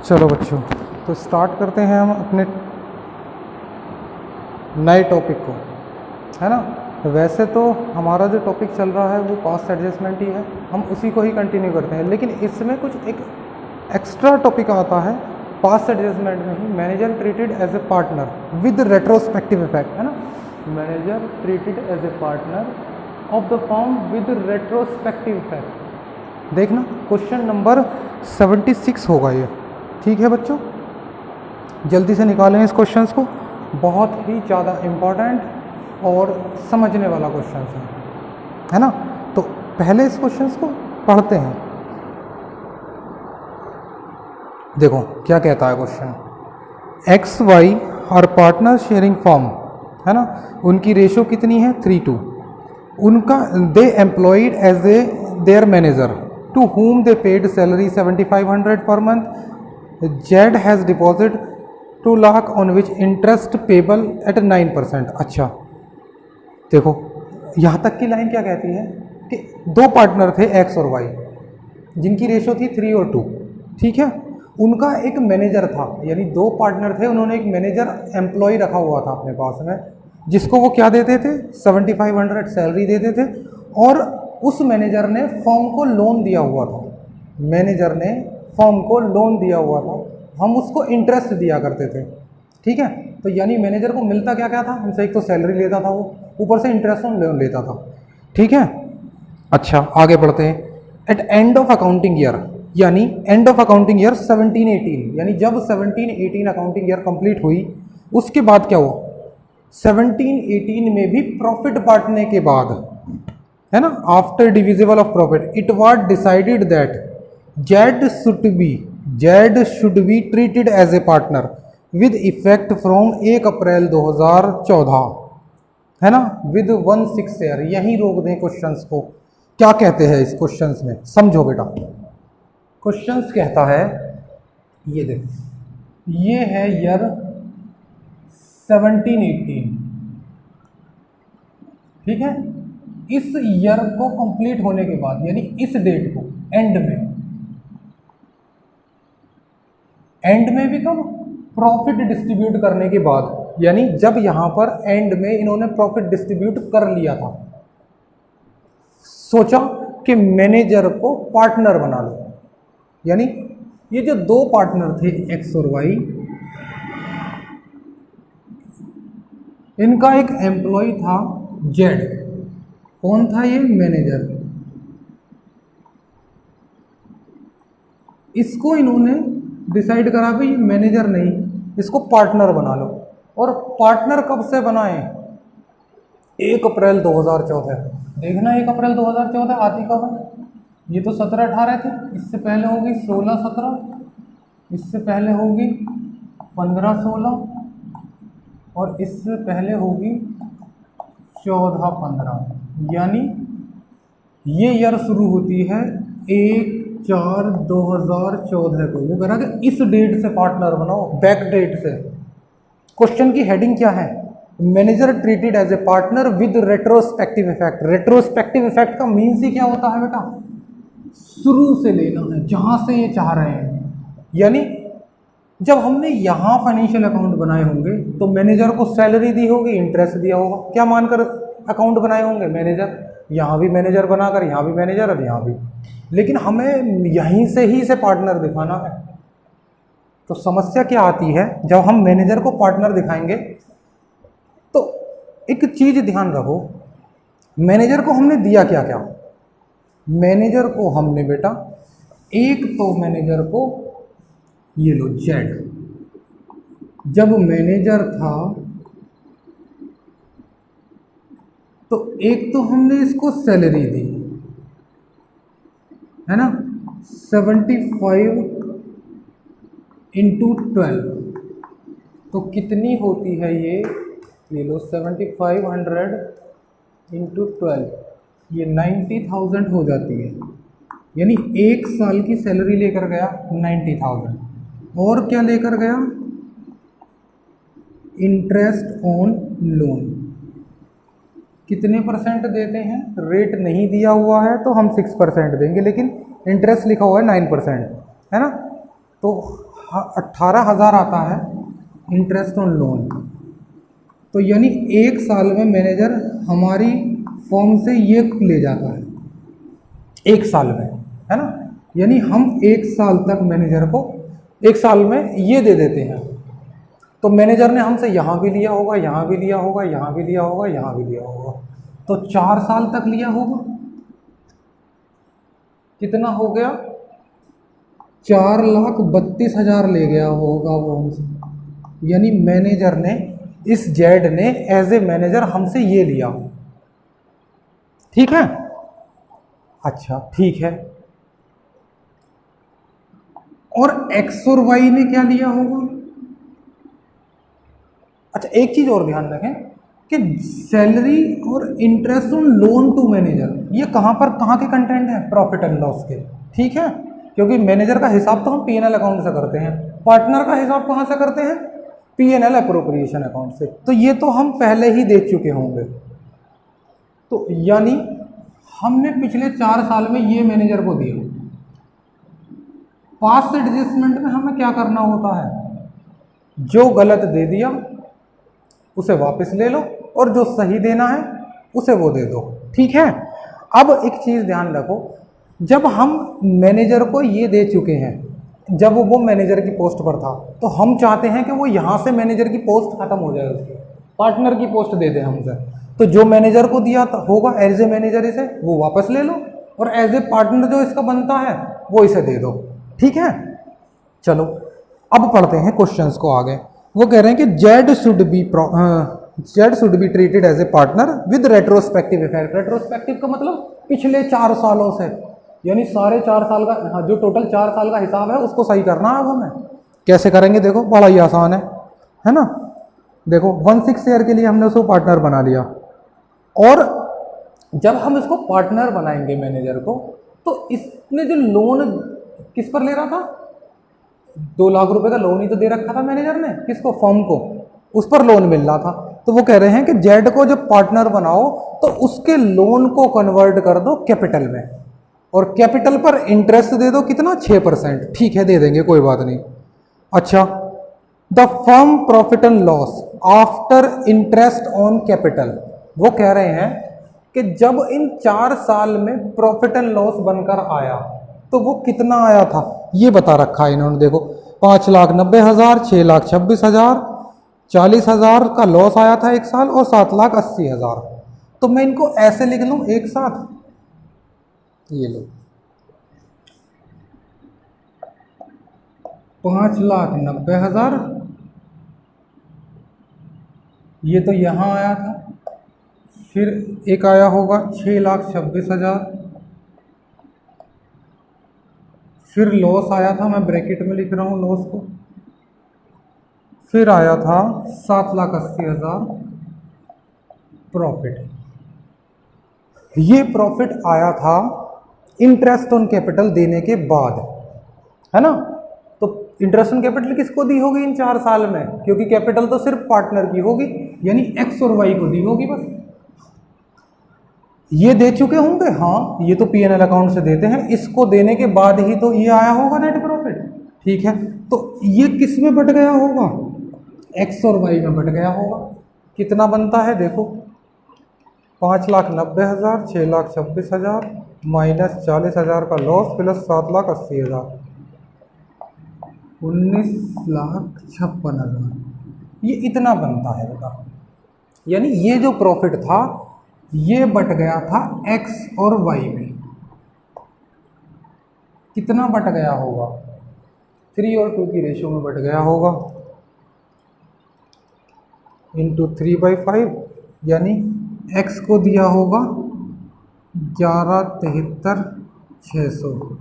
चलो बच्चों, तो स्टार्ट करते हैं हम अपने नए टॉपिक को, है ना। वैसे तो हमारा जो टॉपिक चल रहा है वो पास्ट एडजस्टमेंट ही है, हम उसी को ही कंटिन्यू करते हैं, लेकिन इसमें कुछ एक एक्स्ट्रा टॉपिक आता है पास्ट एडजस्टमेंट में ही। Manager treated as a partner with retrospective effect, है ना। Manager treated as a partner of the firm with retrospective effect. देखना क्वेश्चन नंबर 76 होगा ये, ठीक है बच्चों। जल्दी से निकालें इस क्वेश्चंस को, बहुत ही ज़्यादा इम्पॉर्टेंट और समझने वाला क्वेश्चन है ना। तो पहले इस क्वेश्चंस को पढ़ते हैं। देखो क्या कहता है क्वेश्चन। एक्स वाई और पार्टनर शेयरिंग फॉर्म, है ना। उनकी रेशो कितनी है 3:2। उनका they employed as a their manager to whom they paid salary 7500 per month. Z has deposited 2 lakh on which interest payable at 9%. अच्छा देखो यहाँ तक की लाइन क्या कहती है कि दो पार्टनर थे एक्स और वाई, जिनकी रेशो थी 3 और 2, ठीक है। उनका एक मैनेजर था, यानी दो पार्टनर थे, उन्होंने एक मैनेजर एम्प्लॉय रखा हुआ था अपने पास में, जिसको वो क्या देते थे 7500 सैलरी देते थे। और उस मैनेजर ने फर्म को लोन दिया हुआ था, मैनेजर ने फर्म को लोन दिया हुआ था, हम उसको इंटरेस्ट दिया करते थे, ठीक है। तो यानी मैनेजर को मिलता क्या क्या था, हमसे एक तो सैलरी लेता था वो, ऊपर से इंटरेस्ट ऑन लोन लेता था, ठीक है। अच्छा आगे बढ़ते हैं। At end of accounting year, यानी एंड ऑफ अकाउंटिंग ईयर 17-18, यानी जब 17-18 अकाउंटिंग ईयर कंप्लीट हुई, उसके बाद क्या हुआ 17-18 में भी प्रॉफिट बांटने के बाद, है ना, after divisible of profit, it was decided that Z should be treated as a partner with effect from 1 April 2014, है ना, विद 1/6 शेयर। यहीं रोक दें क्वेश्चंस को। क्या कहते हैं इस क्वेश्चंस में, समझो बेटा। क्वेश्चंस कहता है, ये देखो, ये है ईयर 17-18, ठीक है। इस ईयर को कंप्लीट होने के बाद, यानी इस डेट को एंड में भी कब प्रॉफिट डिस्ट्रीब्यूट करने के बाद, यानी जब यहां पर एंड में इन्होंने प्रॉफिट डिस्ट्रीब्यूट कर लिया था, सोचा कि मैनेजर को पार्टनर बना लो। यानी ये जो दो पार्टनर थे एक्स और वाई, इनका एक एम्प्लॉय था जेड। कौन था ये, मैनेजर। इसको इन्होंने डिसाइड करा भी ये मैनेजर नहीं, इसको पार्टनर बना लो। और पार्टनर कब से बनाए, 1 अप्रैल 2014। देखना 1 अप्रैल 2014 आती कब है, ये तो 17-18 थे, इससे पहले होगी 16-17, इससे पहले होगी 15-16, और इससे पहले होगी 14-15। यानी ये ईयर शुरू होती है 1/4/2014 को। वो कह रहा कि इस डेट से पार्टनर बनाओ, बैक डेट से। क्वेश्चन की हेडिंग क्या है, manager treated as a partner with retrospective effect. Retrospective effect का मीन्स ही क्या होता है बेटा, शुरू से लेना है, जहां से ये चाह रहे हैं। यानी जब हमने यहाँ फाइनेंशियल अकाउंट बनाए होंगे तो मैनेजर को सैलरी दी होगी, इंटरेस्ट दिया होगा, क्या मानकर अकाउंट बनाए होंगे, मैनेजर। यहाँ भी मैनेजर बनाकर, यहाँ भी मैनेजर और यहाँ भी, लेकिन हमें यहीं से ही इसे पार्टनर दिखाना है। तो समस्या क्या आती है, जब हम मैनेजर को पार्टनर दिखाएंगे तो एक चीज ध्यान रखो, मैनेजर को हमने दिया क्या क्या। मैनेजर को हमने बेटा, एक तो मैनेजर को ये लो जेड, जब मैनेजर था तो एक तो हमने इसको सैलरी दी, है ना, 75 × 12, तो कितनी होती है ये लो 7500 × 12, ये 90,000 हो जाती है। यानी 1 साल की सैलरी लेकर गया 90,000, और क्या लेकर गया, इंटरेस्ट ऑन लोन। कितने परसेंट देते हैं, रेट नहीं दिया हुआ है तो हम 6% देंगे, लेकिन इंटरेस्ट लिखा हुआ है 9%, है ना। तो 18,000 आता है इंटरेस्ट ऑन लोन, तो यानी 1 साल में मैनेजर हमारी फॉर्म से ये ले जाता है, 1 साल में, है ना। यानी हम 1 साल तक मैनेजर को 1 साल में ये दे देते हैं। तो मैनेजर ने हमसे यहाँ भी लिया होगा, यहाँ भी लिया होगा, यहाँ भी लिया होगा, यहाँ भी लिया होगा, तो 4 साल तक लिया होगा। कितना हो गया? 4,32,000 ले गया होगा वो हमसे। यानी मैनेजर ने, इस जेड ने एज ए मैनेजर हमसे ये लिया, ठीक है। अच्छा ठीक है, और एक्स और वाई ने क्या लिया होगा? अच्छा एक चीज और ध्यान रखें कि सैलरी और interest on loan to manager, ये कहाँ के कंटेंट है? प्रॉफिट एंड लॉस के, ठीक है। क्योंकि मैनेजर का हिसाब तो हम पीएनएल अकाउंट से करते हैं, पार्टनर का हिसाब कहाँ से करते हैं? पीएनएल अप्रोप्रिएशन अकाउंट से। तो ये तो हम पहले ही देख चुके होंगे। तो यानी हमने पिछले 4 साल में ये मैनेजर को दिया। पास्ट एडजस्टमेंट में हमें क्या करना होता है? जो गलत दे दिया उसे वापस ले लो, और जो सही देना है उसे वो दे दो, ठीक है। अब एक चीज़ ध्यान रखो, जब हम मैनेजर को ये दे चुके हैं, जब वो मैनेजर की पोस्ट पर था, तो हम चाहते हैं कि वो यहाँ से मैनेजर की पोस्ट खत्म हो जाए, उसकी पार्टनर की पोस्ट दे दे हमसे। तो जो मैनेजर को दिया होगा एज ए मैनेजर इसे, वो वापस ले लो, और एज ए पार्टनर जो इसका बनता है वो इसे दे दो, ठीक है। चलो अब पढ़ते हैं क्वेश्चंस को आगे। वो कह रहे हैं कि Z should be treated as a partner with retrospective effect. Retrospective का मतलब पिछले 4 सालों से, यानी सारे 4 साल का, जो टोटल 4 साल का हिसाब है उसको सही करना है अब हमें। कैसे करेंगे? देखो बड़ा ही आसान है ना। देखो 1/6 ईयर के लिए हमने उसको पार्टनर बना लिया, और जब हम इसको पार्टनर बनाएंगे मैनेजर को, तो इसने जो लोन किस पर ले रहा था? 2 लाख रुपए का लोन ही तो दे रखा था मैनेजर ने, किसको? फर्म को, उस पर लोन मिल रहा था। तो वो कह रहे हैं कि जेड को जब पार्टनर बनाओ तो उसके लोन को कन्वर्ट कर दो कैपिटल में, और कैपिटल पर इंटरेस्ट दे दो, कितना? 6%, ठीक है दे देंगे, कोई बात नहीं। अच्छा, the firm profit and loss after interest on capital. वो कह रहे हैं कि जब इन 4 साल में प्रॉफिट एंड लॉस बनकर आया तो वो कितना आया था, ये बता रखा है इन्होंने। देखो 5,90,000, 6,26,000, 40,000 का लॉस आया था 1 साल, और 7,80,000। तो मैं इनको ऐसे लिख लूँ एक साथ, ये लो 5,90,000, ये तो यहाँ आया था, फिर एक आया होगा 6,26,000, फिर लॉस आया था, मैं ब्रैकेट में लिख रहा हूँ लॉस को, फिर आया था 7,80,000 प्रॉफिट। ये प्रॉफिट आया था इंटरेस्ट ऑन कैपिटल देने के बाद, है ना। तो इंटरेस्ट ऑन कैपिटल किसको दी होगी इन 4 साल में? क्योंकि कैपिटल तो सिर्फ पार्टनर की होगी, यानी एक्स और वाई को दी होगी बस। ये दे चुके होंगे, हाँ, ये तो पीएनएल अकाउंट से देते हैं, इसको देने के बाद ही तो ये आया होगा नेट प्रॉफिट, ठीक है। तो ये किस में बट गया होगा? एक्स और वाई में बट गया होगा। कितना बनता है देखो, 5,90,000, 6,26,000 माइनस 40,000 का लॉस प्लस 7,80,000, 19,56,000, ये इतना बनता है बेटा। यानी ये जो प्रॉफिट था ये बट गया था एक्स और वाई में। कितना बट गया होगा? 3 और 2 की रेशियो में बट गया होगा, इंटू 3/5, यानी एक्स को दिया होगा 11,73,600,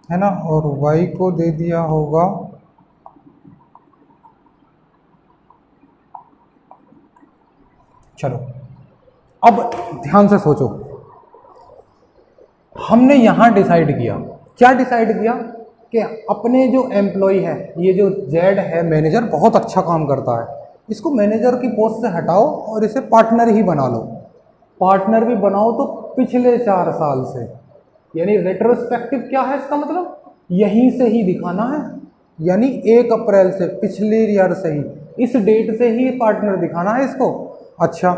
है ना, और वाई को दे दिया होगा 'चलो अब ध्यान से सोचो, हमने यहां डिसाइड किया, क्या डिसाइड किया कि अपने जो एम्प्लॉय है, ये जो जेड है मैनेजर, बहुत अच्छा काम करता है, इसको मैनेजर की पोस्ट से हटाओ और इसे पार्टनर ही बना लो। पार्टनर भी बनाओ तो पिछले 4 साल से, यानी रेट्रोस्पेक्टिव क्या है इसका मतलब? यहीं से ही दिखाना है यानी 1 अप्रैल से, पिछले ईयर से ही, इस डेट से ही पार्टनर दिखाना है इसको। अच्छा,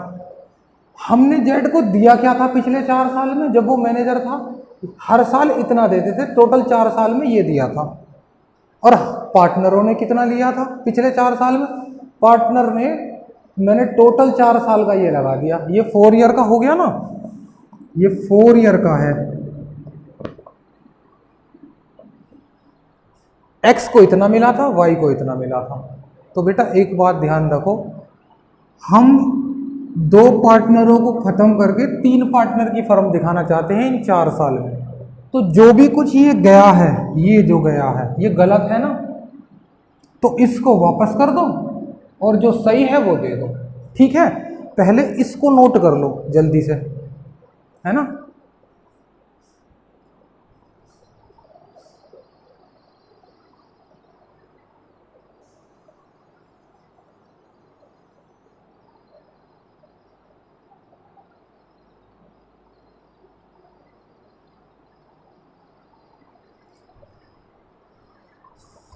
हमने जेड को दिया क्या था पिछले 4 साल में जब वो मैनेजर था? हर साल इतना देते थे, टोटल 4 साल में ये दिया था। और पार्टनरों ने कितना लिया था पिछले 4 साल में? पार्टनर ने, मैंने टोटल 4 साल का ये लगा दिया, ये 4 ईयर का हो गया ना, ये 4 ईयर का है। एक्स को इतना मिला था, वाई को इतना मिला था। तो बेटा एक बात ध्यान रखो, हम 2 पार्टनरों को खत्म करके 3 पार्टनर की फर्म दिखाना चाहते हैं इन 4 साल में। तो जो भी कुछ ये गया है, ये जो गया है ये गलत है ना, तो इसको वापस कर दो और जो सही है वो दे दो। ठीक है, पहले इसको नोट कर लो जल्दी से, है ना।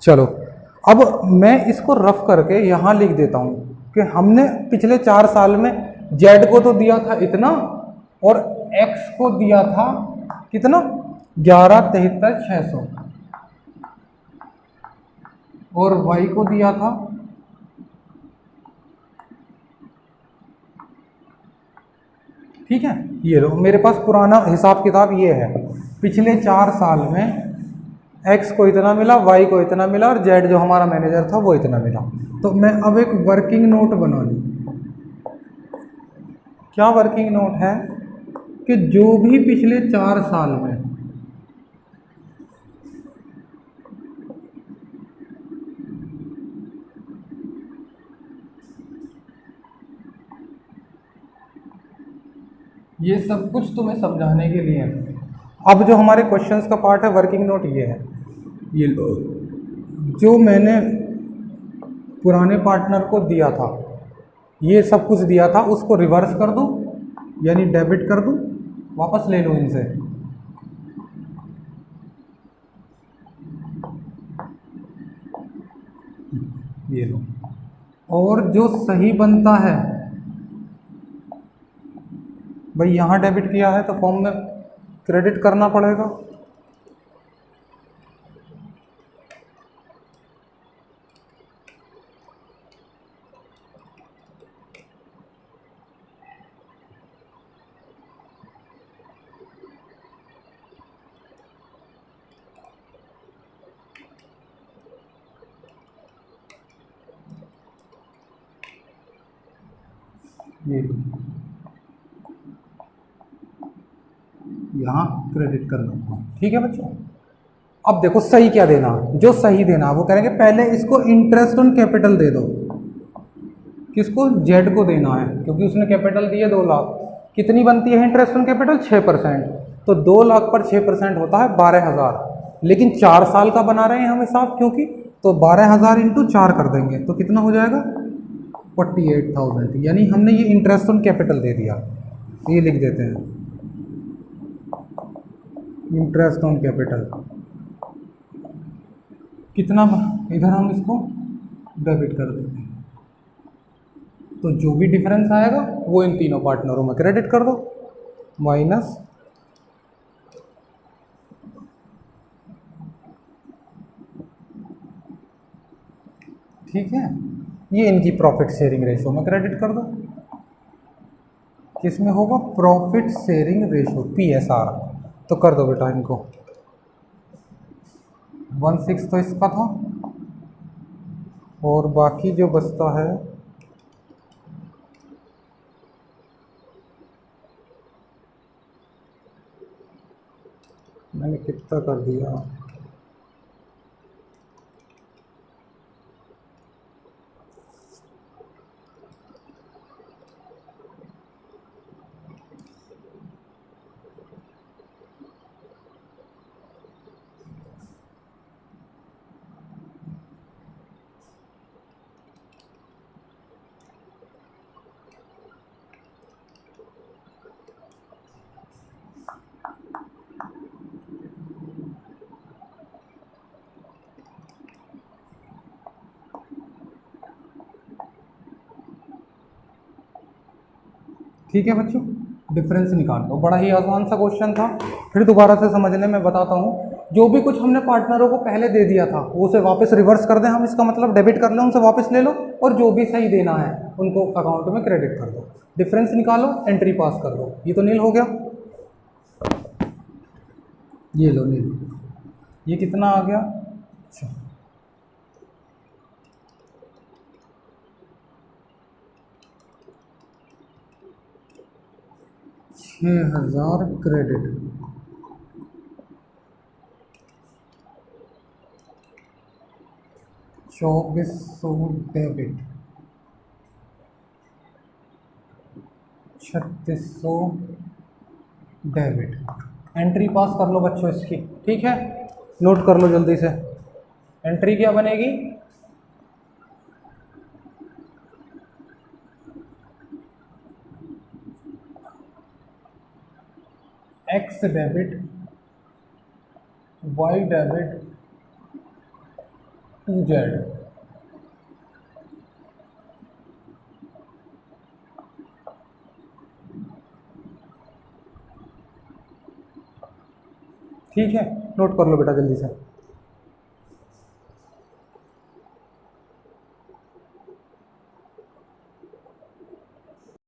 चलो, अब मैं इसको रफ करके यहाँ लिख देता हूँ कि हमने पिछले 4 साल में जेड को तो दिया था इतना, और एक्स को दिया था कितना, 11,73,600, और वाई को दिया था, ठीक है। ये लो, मेरे पास पुराना हिसाब किताब ये है, पिछले 4 साल में एक्स को इतना मिला, वाई को इतना मिला, और जेड जो हमारा मैनेजर था वो इतना मिला। तो मैं अब एक वर्किंग नोट बना लूँ। क्या वर्किंग नोट है कि जो भी पिछले 4 साल में ये सब कुछ तुम्हें समझाने के लिए है। अब जो हमारे क्वेश्चंस का पार्ट है, वर्किंग नोट ये है, ये लो, जो मैंने पुराने पार्टनर को दिया था, ये सब कुछ दिया था, उसको रिवर्स कर दूं, यानी डेबिट कर दूं, वापस ले लूं इनसे। ये लो, और जो सही बनता है भाई, यहाँ डेबिट किया है तो फॉर्म में क्रेडिट करना पड़ेगा। ये यहाँ क्रेडिट करना होगा, ठीक है बच्चों। अब देखो सही क्या देना, जो सही देना वो करेंगे, पहले इसको इंटरेस्ट ऑन कैपिटल दे दो। किसको? जेड को देना है, क्योंकि उसने कैपिटल दी है 2 लाख। कितनी बनती है इंटरेस्ट ऑन कैपिटल? 6%। तो 2 लाख पर 6% होता है 12,000, लेकिन 4 साल का बना रहे हैं हम हिसाब, क्योंकि तो 12,000 इंटू 4 कर देंगे तो कितना हो जाएगा? 48,000। यानी हमने ये इंटरेस्ट ऑन कैपिटल दे दिया, ये लिख देते हैं इंटरेस्ट ऑन कैपिटल। कितना, इधर हम इसको डेबिट कर देते हैं, तो जो भी डिफरेंस आएगा वो इन तीनों पार्टनरों में क्रेडिट कर दो, माइनस ठीक है, ये इनकी प्रॉफिट शेयरिंग रेशो में क्रेडिट कर दो। किसमें होगा? Profit sharing ratio, PSR। तो कर दो बेटा इनको। 1/6 तो इसका था, और बाकी जो बचता है मैंने कितना कर दिया, ठीक है बच्चों, डिफरेंस निकाल लो, बड़ा ही आसान सा क्वेश्चन था। फिर दोबारा से समझने में बताता हूँ, जो भी कुछ हमने पार्टनरों को पहले दे दिया था वो उसे वापस रिवर्स कर दें हम, इसका मतलब डेबिट कर लो, उनसे वापस ले लो, और जो भी सही देना है उनको अकाउंट में क्रेडिट कर दो, डिफरेंस निकालो, एंट्री पास कर दो। ये तो नील हो गया, ये लो नील, ये कितना आ गया, अच्छा 6,000 क्रेडिट, 2,400 डेबिट, 3,600 डेबिट। एंट्री पास कर लो बच्चों इसकी, ठीक है, नोट कर लो जल्दी से। एंट्री क्या बनेगी, X debit, Y debit, to Z. ठीक है, नोट कर लो बेटा जल्दी से।